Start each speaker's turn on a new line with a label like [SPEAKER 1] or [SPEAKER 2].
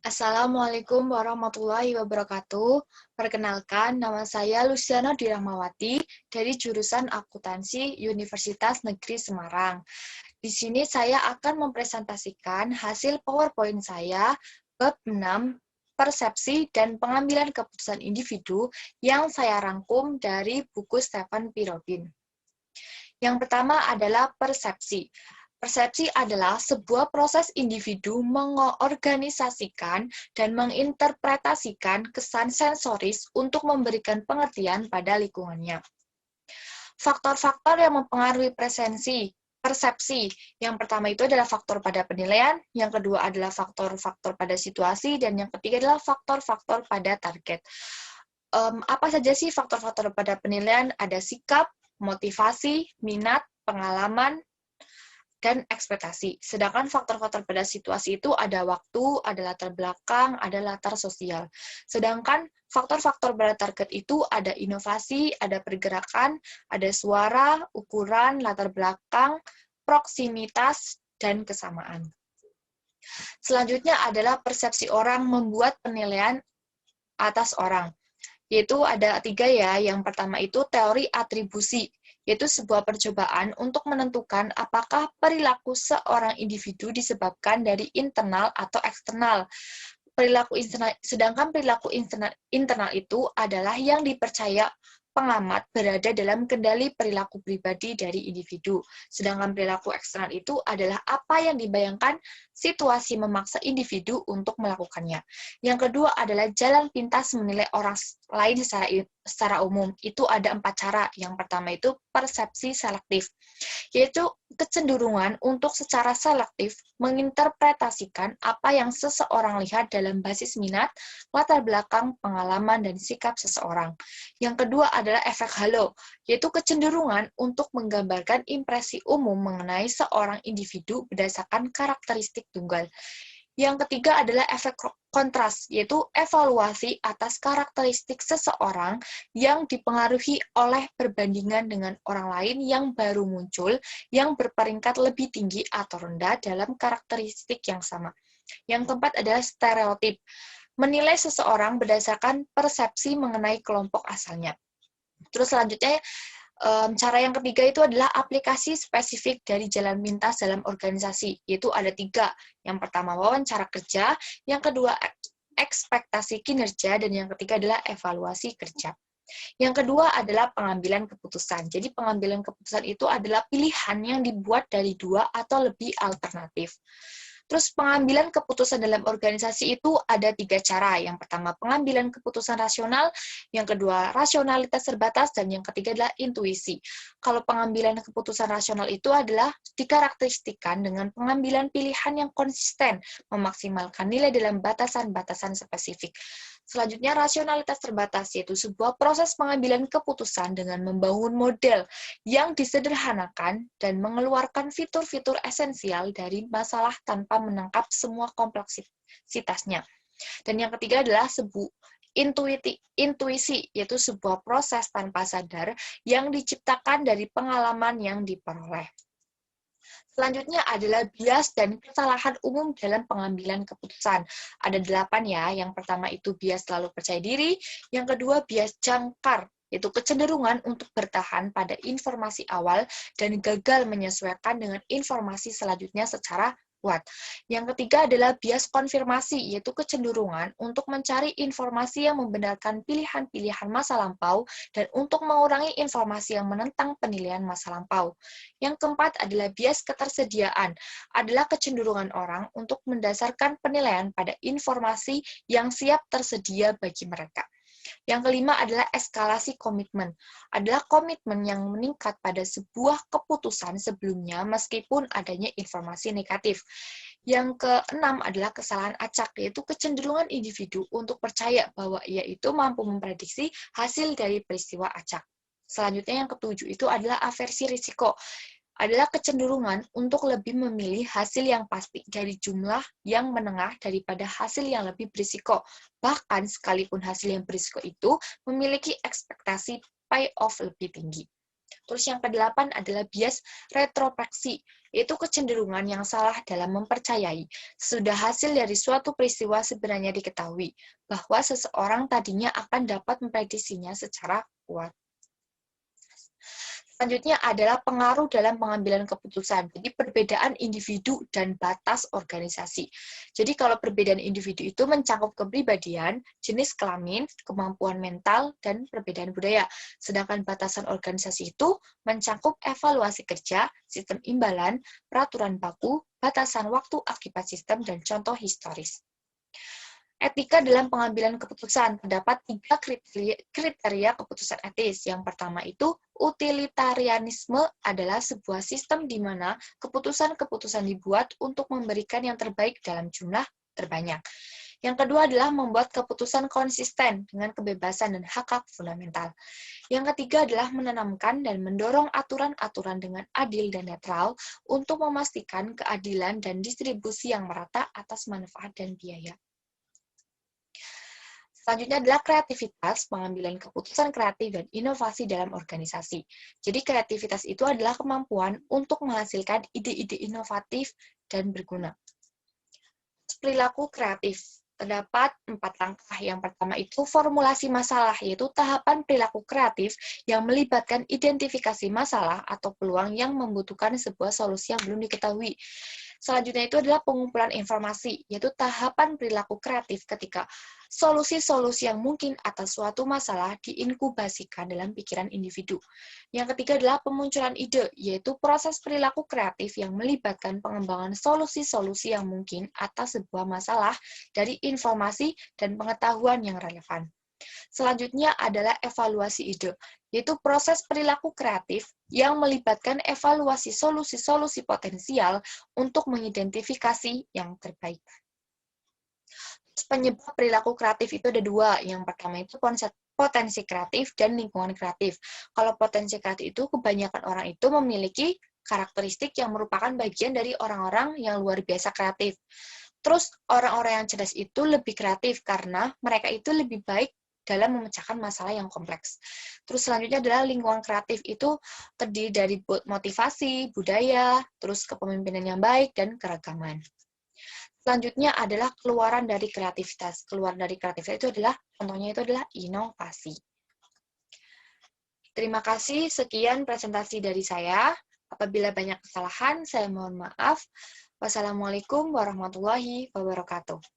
[SPEAKER 1] Assalamualaikum warahmatullahi wabarakatuh. Perkenalkan, nama saya Luciana Dirahmawati dari jurusan Akuntansi Universitas Negeri Semarang. Di sini saya akan mempresentasikan hasil PowerPoint saya bab 6 persepsi dan pengambilan keputusan individu yang saya rangkum dari buku Stephen P. Robin. Yang pertama adalah persepsi. Persepsi adalah sebuah proses individu mengorganisasikan dan menginterpretasikan kesan sensoris untuk memberikan pengertian pada lingkungannya. Faktor-faktor yang mempengaruhi persepsi. Yang pertama itu adalah faktor pada penilaian, yang kedua adalah faktor-faktor pada situasi, dan yang ketiga adalah faktor-faktor pada target. Apa saja sih faktor-faktor pada penilaian? Ada sikap, motivasi, minat, pengalaman, dan ekspektasi. Sedangkan faktor-faktor pada situasi itu ada waktu, ada latar belakang, ada latar sosial. Sedangkan faktor-faktor pada target itu ada inovasi, ada pergerakan, ada suara, ukuran, latar belakang, proksimitas, dan kesamaan. Selanjutnya adalah persepsi orang membuat penilaian atas orang. Yaitu ada 3 ya. Yang pertama itu teori atribusi, yaitu sebuah percobaan untuk menentukan apakah perilaku seorang individu disebabkan dari internal atau eksternal. Sedangkan perilaku internal itu adalah yang dipercaya pengamat berada dalam kendali perilaku pribadi dari individu. Sedangkan perilaku eksternal itu adalah apa yang dibayangkan situasi memaksa individu untuk melakukannya. Yang kedua adalah jalan pintas menilai orang lain secara umum. Itu ada 4 cara. Yang pertama itu persepsi selektif, yaitu kecenderungan untuk secara selektif menginterpretasikan apa yang seseorang lihat dalam basis minat, latar belakang, pengalaman, dan sikap seseorang. Yang kedua adalah efek halo, yaitu kecenderungan untuk menggambarkan impresi umum mengenai seorang individu berdasarkan karakteristik tunggal. Yang ketiga adalah efek kontras, yaitu evaluasi atas karakteristik seseorang yang dipengaruhi oleh perbandingan dengan orang lain yang baru muncul, yang berperingkat lebih tinggi atau rendah dalam karakteristik yang sama. Yang keempat adalah stereotip, menilai seseorang berdasarkan persepsi mengenai kelompok asalnya. Terus selanjutnya, cara yang ketiga itu adalah aplikasi spesifik dari jalan pintas dalam organisasi, yaitu ada 3. Yang pertama wawancara kerja, yang kedua ekspektasi kinerja, dan yang ketiga adalah evaluasi kerja. Yang kedua adalah pengambilan keputusan. Jadi pengambilan keputusan itu adalah pilihan yang dibuat dari 2 atau lebih alternatif. Terus pengambilan keputusan dalam organisasi itu ada 3 cara. Yang pertama pengambilan keputusan rasional, yang kedua rasionalitas terbatas, dan yang ketiga adalah intuisi. Kalau pengambilan keputusan rasional itu adalah dikarakteristikan dengan pengambilan pilihan yang konsisten, memaksimalkan nilai dalam batasan-batasan spesifik. Selanjutnya, rasionalitas terbatas, yaitu sebuah proses pengambilan keputusan dengan membangun model yang disederhanakan dan mengeluarkan fitur-fitur esensial dari masalah tanpa menangkap semua kompleksitasnya. Dan yang ketiga adalah intuisi, yaitu sebuah proses tanpa sadar yang diciptakan dari pengalaman yang diperoleh. Selanjutnya adalah bias dan kesalahan umum dalam pengambilan keputusan. Ada 8 ya. Yang pertama itu bias selalu percaya diri, yang kedua bias jangkar, yaitu kecenderungan untuk bertahan pada informasi awal dan gagal menyesuaikan dengan informasi selanjutnya secara kuat. Yang ketiga adalah bias konfirmasi, yaitu kecenderungan untuk mencari informasi yang membenarkan pilihan-pilihan masa lampau dan untuk mengurangi informasi yang menentang penilaian masa lampau. Yang keempat adalah bias ketersediaan, adalah kecenderungan orang untuk mendasarkan penilaian pada informasi yang siap tersedia bagi mereka. Yang kelima adalah eskalasi komitmen, adalah komitmen yang meningkat pada sebuah keputusan sebelumnya meskipun adanya informasi negatif. Yang keenam adalah kesalahan acak, yaitu kecenderungan individu untuk percaya bahwa ia itu mampu memprediksi hasil dari peristiwa acak. Selanjutnya yang ketujuh itu adalah aversi risiko, adalah kecenderungan untuk lebih memilih hasil yang pasti dari jumlah yang menengah daripada hasil yang lebih berisiko. Bahkan sekalipun hasil yang berisiko itu memiliki ekspektasi payoff lebih tinggi. Terus yang kedelapan adalah bias retrospeksi, yaitu kecenderungan yang salah dalam mempercayai sesudah hasil dari suatu peristiwa sebenarnya diketahui bahwa seseorang tadinya akan dapat memprediksinya secara kuat. Selanjutnya adalah pengaruh dalam pengambilan keputusan. Jadi perbedaan individu dan batas organisasi. Jadi kalau perbedaan individu itu mencakup kepribadian, jenis kelamin, kemampuan mental, dan perbedaan budaya. Sedangkan batasan organisasi itu mencakup evaluasi kerja, sistem imbalan, peraturan baku, batasan waktu akibat sistem, dan contoh historis. Etika dalam pengambilan keputusan. Terdapat 3 kriteria keputusan etis. Yang pertama itu, utilitarianisme adalah sebuah sistem di mana keputusan-keputusan dibuat untuk memberikan yang terbaik dalam jumlah terbanyak. Yang kedua adalah membuat keputusan konsisten dengan kebebasan dan hak-hak fundamental. Yang ketiga adalah menanamkan dan mendorong aturan-aturan dengan adil dan netral untuk memastikan keadilan dan distribusi yang merata atas manfaat dan biaya. Selanjutnya adalah kreativitas, pengambilan keputusan kreatif dan inovasi dalam organisasi. Jadi kreativitas itu adalah kemampuan untuk menghasilkan ide-ide inovatif dan berguna. Perilaku kreatif. Terdapat 4 langkah. Yang pertama itu formulasi masalah, yaitu tahapan perilaku kreatif yang melibatkan identifikasi masalah atau peluang yang membutuhkan sebuah solusi yang belum diketahui. Selanjutnya itu adalah pengumpulan informasi, yaitu tahapan perilaku kreatif ketika solusi-solusi yang mungkin atas suatu masalah diinkubasikan dalam pikiran individu. Yang ketiga adalah pemunculan ide, yaitu proses perilaku kreatif yang melibatkan pengembangan solusi-solusi yang mungkin atas sebuah masalah dari informasi dan pengetahuan yang relevan. Selanjutnya adalah evaluasi ide, yaitu proses perilaku kreatif yang melibatkan evaluasi solusi-solusi potensial untuk mengidentifikasi yang terbaik. Penyebab perilaku kreatif itu ada 2. Yang pertama itu potensi kreatif dan lingkungan kreatif. Kalau potensi kreatif itu kebanyakan orang itu memiliki karakteristik yang merupakan bagian dari orang-orang yang luar biasa kreatif. Terus orang-orang yang cerdas itu lebih kreatif karena mereka itu lebih baik dalam memecahkan masalah yang kompleks. Terus selanjutnya adalah lingkungan kreatif itu terdiri dari motivasi, budaya, terus kepemimpinan yang baik, dan keragaman. Selanjutnya adalah keluaran dari kreativitas. Keluar dari kreativitas itu adalah, contohnya itu adalah inovasi. Terima kasih, sekian presentasi dari saya. Apabila banyak kesalahan, saya mohon maaf. Wassalamualaikum warahmatullahi wabarakatuh.